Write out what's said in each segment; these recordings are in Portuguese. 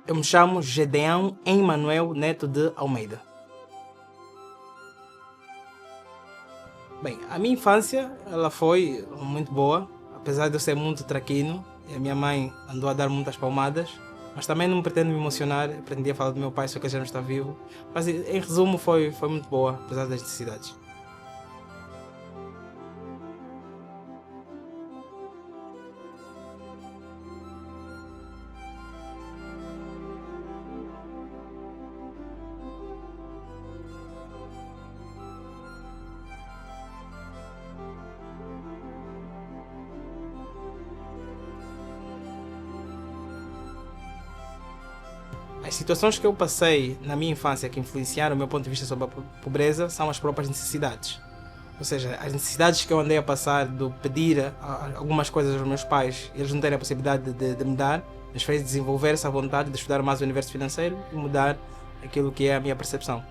Eu me chamo Gedeão Emmanuel Neto de Almeida. Bem, a minha infância ela foi muito boa, apesar de eu ser muito traquino e a minha mãe andou a dar muitas palmadas, mas também não pretendo me emocionar, aprendi a falar do meu pai, só que ele já não está vivo. Mas em resumo foi muito boa, apesar das necessidades. As situações que eu passei na minha infância que influenciaram o meu ponto de vista sobre a pobreza são as próprias necessidades. Ou seja, as necessidades que eu andei a passar de pedir algumas coisas aos meus pais e eles não terem a possibilidade de me dar, nos fez desenvolver essa vontade de estudar mais o universo financeiro e mudar aquilo que é a minha percepção.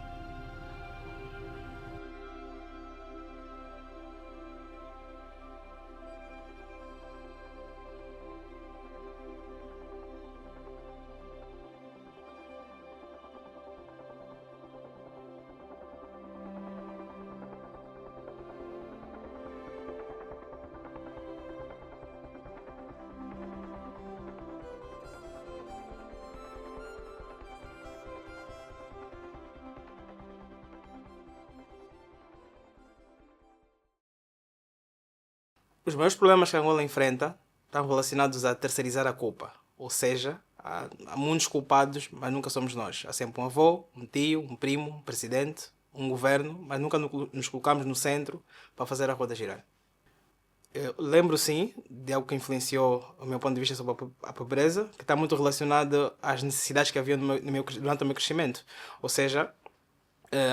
Os maiores problemas que a Angola enfrenta estão relacionados a terceirizar a culpa. Ou seja, há muitos culpados, mas nunca somos nós. Há sempre um avô, um tio, um primo, um presidente, um governo, mas nunca nos colocamos no centro para fazer a roda girar. Eu lembro sim de algo que influenciou o meu ponto de vista sobre a pobreza, que está muito relacionado às necessidades que havia durante o meu crescimento. Ou seja,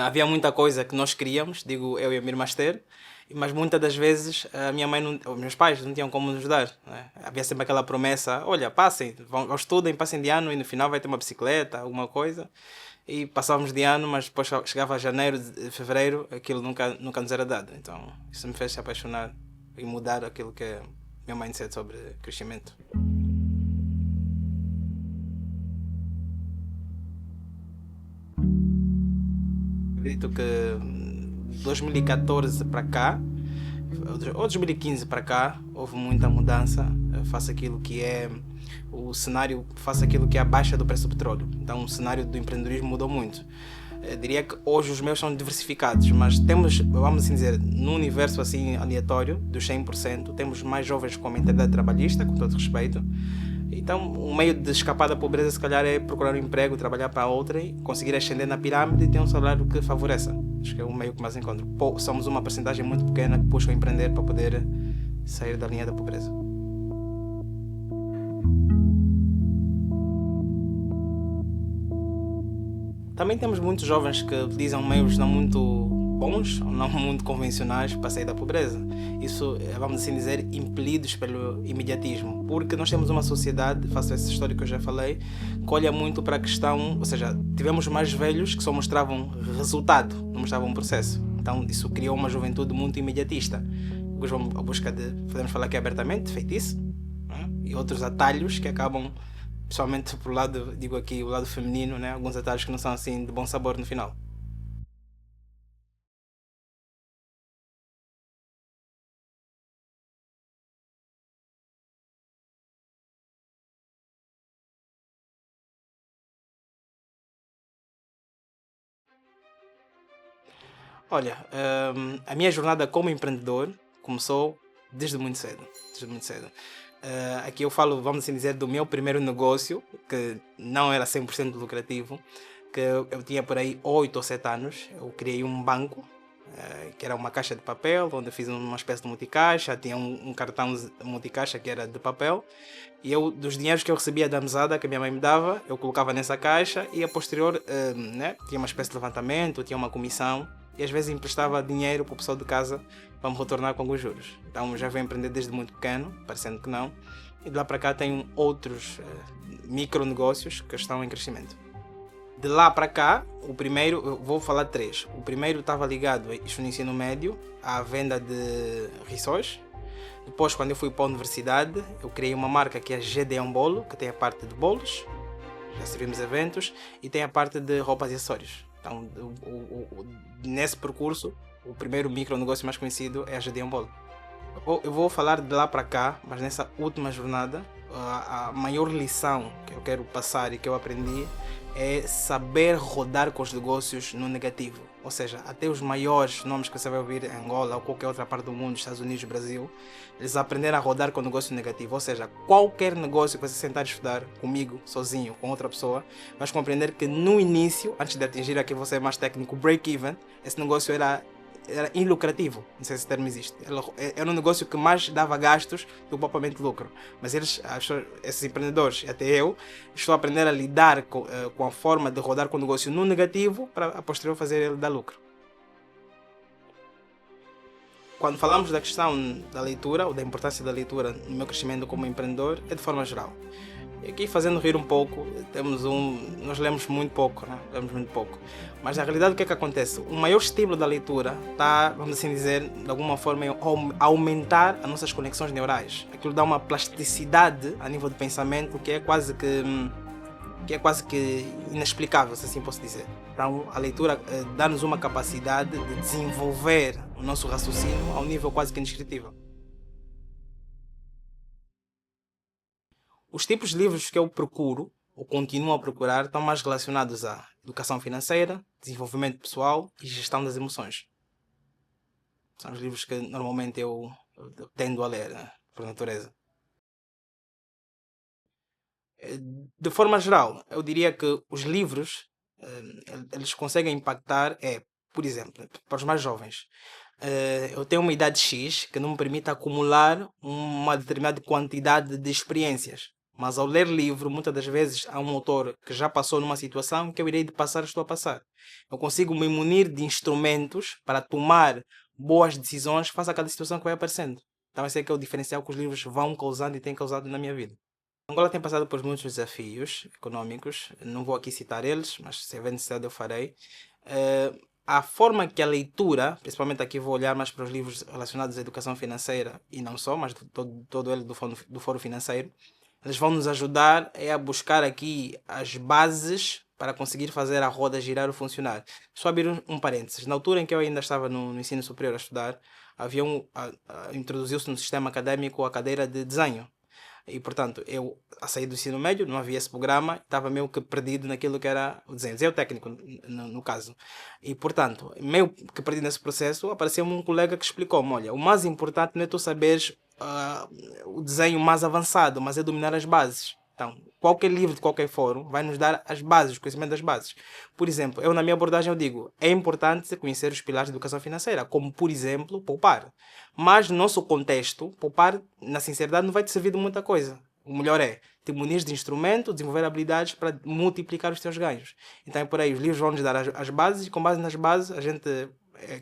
havia muita coisa que nós queríamos, digo eu e a minha irmã ter, mas muitas das vezes a minha mãe, os meus pais não tinham como nos dar. Né? Havia sempre aquela promessa, olha, passem, estudem, passem de ano e no final vai ter uma bicicleta, alguma coisa. E passávamos de ano, mas depois chegava janeiro, fevereiro, aquilo nunca nos era dado. Então isso me fez se apaixonar e mudar aquilo que é meu mindset sobre crescimento. Acredito que 2014 para cá, ou 2015 para cá, houve muita mudança. Faça aquilo que é o cenário, faça aquilo que é a baixa do preço do petróleo. Então o cenário do empreendedorismo mudou muito. Eu diria que hoje os meus são diversificados, mas temos, vamos assim dizer, no universo assim aleatório, dos 100%, temos mais jovens com a mentalidade trabalhista, com todo respeito. Então, um meio de escapar da pobreza, se calhar, é procurar um emprego, trabalhar para outra e conseguir ascender na pirâmide e ter um salário que favoreça. Acho que é o meio que mais encontro. Somos uma porcentagem muito pequena que busca empreender para poder sair da linha da pobreza. Também temos muitos jovens que utilizam meios não muito bons, ou não muito convencionais para sair da pobreza. Isso, vamos assim dizer, impelidos pelo imediatismo. Porque nós temos uma sociedade, faço essa história que eu já falei, que olha muito para a questão, ou seja, tivemos mais velhos que só mostravam resultado, não mostravam um processo. Então isso criou uma juventude muito imediatista. Hoje vamos à busca de, podemos falar aqui abertamente, feitiço, né? E outros atalhos que acabam, principalmente por lado, digo aqui, o lado feminino, né? Alguns atalhos que não são assim de bom sabor no final. Olha, a minha jornada como empreendedor começou desde muito cedo. Desde muito cedo. Aqui eu falo, vamos assim dizer, do meu primeiro negócio, que não era 100% lucrativo, que eu tinha por aí 8 ou 7 anos. Eu criei um banco, que era uma caixa de papel, onde eu fiz uma espécie de multicaixa, tinha um cartão multicaixa que era de papel, e eu, dos dinheiros que eu recebia da mesada que a minha mãe me dava, eu colocava nessa caixa e a posterior, né, tinha uma espécie de levantamento, tinha uma comissão, e às vezes emprestava dinheiro para o pessoal de casa para me retornar com alguns juros. Então já venho empreender desde muito pequeno, parecendo que não, e de lá para cá tenho outros micro negócios que estão em crescimento. De lá para cá, o primeiro, eu vou falar três. O primeiro estava ligado, isto no ensino médio, à venda de rissóis. Depois, quando eu fui para a universidade, eu criei uma marca que é Gedeon Bolo, que tem a parte de bolos, já servimos eventos, e tem a parte de roupas e acessórios. Então, nesse percurso, o primeiro micronegócio mais conhecido é a Gedeon Bolo. Eu vou falar de lá para cá, mas nessa última jornada, a maior lição que eu quero passar e que eu aprendi é saber rodar com os negócios no negativo. Ou seja, até os maiores nomes que você vai ouvir em Angola ou qualquer outra parte do mundo, Estados Unidos, Brasil, eles aprenderam a rodar com o negócio negativo. Ou seja, qualquer negócio que você sentar a estudar comigo, sozinho, com outra pessoa, vais compreender que no início, antes de atingir aqui você é mais técnico, break-even, esse negócio era ilucrativo, não sei se esse termo existe. Era um negócio que mais dava gastos do que propriamente lucro. Mas esses empreendedores, até eu, estou a aprender a lidar com a forma de rodar com o negócio no negativo para a posterior fazer ele dar lucro. Quando falamos da questão da leitura ou da importância da leitura no meu crescimento como empreendedor, é de forma geral. E aqui, fazendo rir um pouco, nós lemos muito pouco, né? Lemos muito pouco. Mas na realidade o que é que acontece? O maior estímulo da leitura está, vamos assim dizer, de alguma forma, a aumentar as nossas conexões neurais. Aquilo dá uma plasticidade a nível de pensamento que é quase que inexplicável, se assim posso dizer. Então a leitura dá-nos uma capacidade de desenvolver o nosso raciocínio a um nível quase que indescritível. Os tipos de livros que eu procuro, ou continuo a procurar, estão mais relacionados à educação financeira, desenvolvimento pessoal e gestão das emoções. São os livros que normalmente eu tendo a ler, né, por natureza. De forma geral, eu diria que os livros, eles conseguem impactar, por exemplo, para os mais jovens. Eu tenho uma idade X que não me permite acumular uma determinada quantidade de experiências. Mas ao ler livro, muitas das vezes há um autor que já passou numa situação que eu irei de passar, estou a passar. Eu consigo me munir de instrumentos para tomar boas decisões face a cada situação que vai aparecendo. Então esse é que é o diferencial que os livros vão causando e têm causado na minha vida. Angola tem passado por muitos desafios económicos, não vou aqui citar eles, mas se houver necessidade eu farei. A forma que a leitura, principalmente aqui vou olhar mais para os livros relacionados à educação financeira e não só, mas todo ele do Fórum Financeiro, eles vão nos ajudar a buscar aqui as bases para conseguir fazer a roda girar ou funcionar. Só abrir um parênteses. Na altura em que eu ainda estava no ensino superior a estudar, introduziu-se no sistema académico a cadeira de desenho. E, portanto, eu, a sair do ensino médio, não havia esse programa, estava meio que perdido naquilo que era o desenho técnico, no caso. E, portanto, meio que perdido nesse processo, apareceu-me um colega que explicou-me, olha, o mais importante não é tu saberes o desenho mais avançado, mas é dominar as bases. Então, qualquer livro de qualquer fórum vai nos dar as bases, o conhecimento das bases. Por exemplo, eu na minha abordagem eu digo, é importante conhecer os pilares de educação financeira, como por exemplo, poupar. Mas no nosso contexto, poupar, na sinceridade, não vai te servir de muita coisa. O melhor é te munir de instrumento, desenvolver habilidades para multiplicar os teus ganhos. Então é por aí, os livros vão nos dar as bases e com base nas bases a gente,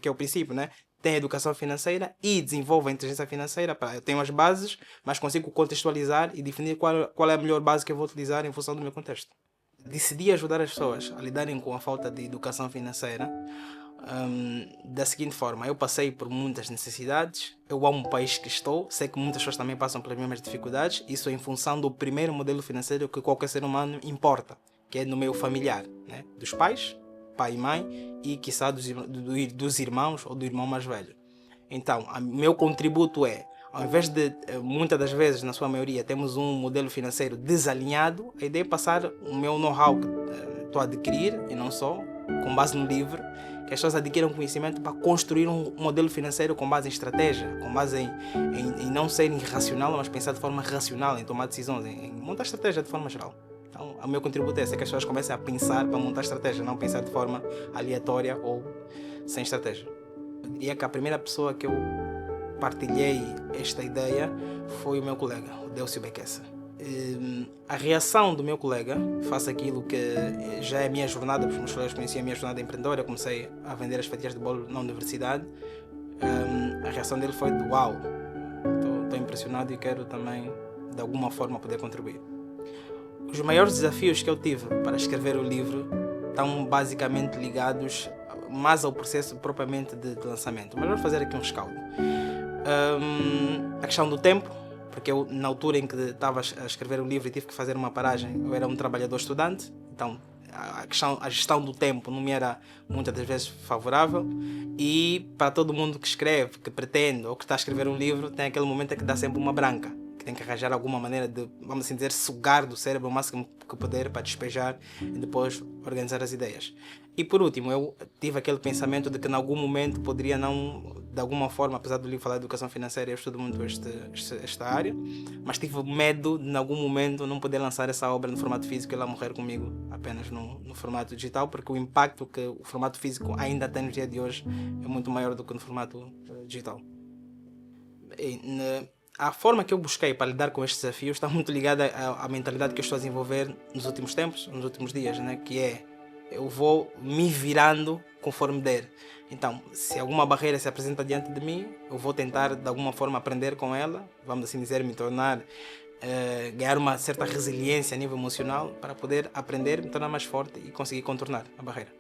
que é o princípio, né? Tem a educação financeira e desenvolve a inteligência financeira. Eu tenho as bases, mas consigo contextualizar e definir qual é a melhor base que eu vou utilizar em função do meu contexto. Decidi ajudar as pessoas a lidarem com a falta de educação financeira da seguinte forma: eu passei por muitas necessidades, eu amo o país que estou, sei que muitas pessoas também passam pelas mesmas dificuldades, isso em função do primeiro modelo financeiro que qualquer ser humano importa, que é no meio familiar, né? Dos pais, pai e mãe, e quiçá dos irmãos ou do irmão mais velho. Então, o meu contributo é, ao invés de, muitas das vezes, na sua maioria, temos um modelo financeiro desalinhado, a ideia é passar o meu know-how que estou a adquirir, e não só, com base no livro, que as pessoas adquiram conhecimento para construir um modelo financeiro com base em estratégia, com base em não ser irracional, mas pensar de forma racional, em tomar decisões, em montar estratégia de forma geral. Então, o meu contributo é esse, é que as pessoas comecem a pensar para montar estratégia, não pensar de forma aleatória ou sem estratégia. Eu diria que a primeira pessoa que eu partilhei esta ideia foi o meu colega, o Delcio Bequessa. A reação do meu colega face àquilo que já é a minha jornada, porque os meus colegas conheciam a minha jornada empreendedora, eu comecei a vender as fatias de bolo na universidade. A reação dele foi de uau, estou impressionado e quero também de alguma forma poder contribuir. Os maiores desafios que eu tive para escrever o livro estão basicamente ligados mais ao processo propriamente de lançamento. Mas vamos fazer aqui um rescaldo. A questão do tempo, porque eu, na altura em que estava a escrever o livro e tive que fazer uma paragem, eu era um trabalhador estudante, então a gestão do tempo não me era muitas das vezes favorável, e para todo mundo que escreve, que pretende ou que está a escrever um livro, tem aquele momento em que dá sempre uma branca, que tem que arranjar alguma maneira de, vamos assim dizer, sugar do cérebro o máximo que puder para despejar e depois organizar as ideias. E por último, eu tive aquele pensamento de que em algum momento poderia não, de alguma forma, apesar do livro falar de educação financeira, eu estudo muito esta área, mas tive medo de em algum momento não poder lançar essa obra no formato físico e ela morrer comigo apenas no formato digital, porque o impacto que o formato físico ainda tem no dia de hoje é muito maior do que no formato digital. A forma que eu busquei para lidar com estes desafios está muito ligada à mentalidade que eu estou a desenvolver nos últimos tempos, nos últimos dias, né? Que é, eu vou me virando conforme der. Então, se alguma barreira se apresenta diante de mim, eu vou tentar de alguma forma aprender com ela, vamos assim dizer, me tornar, ganhar uma certa resiliência a nível emocional para poder aprender, me tornar mais forte e conseguir contornar a barreira.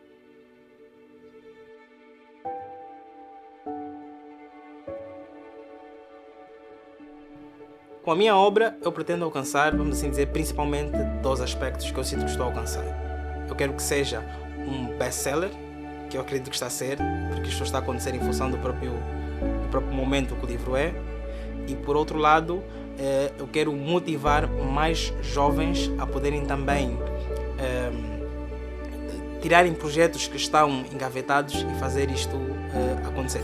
Com a minha obra, eu pretendo alcançar, vamos assim dizer, principalmente dois aspectos que eu sinto que estou a alcançar. Eu quero que seja um best-seller, que eu acredito que está a ser, porque isto está a acontecer em função do próprio momento que o livro é. E por outro lado, eu quero motivar mais jovens a poderem também tirarem projetos que estão engavetados e fazer isto acontecer.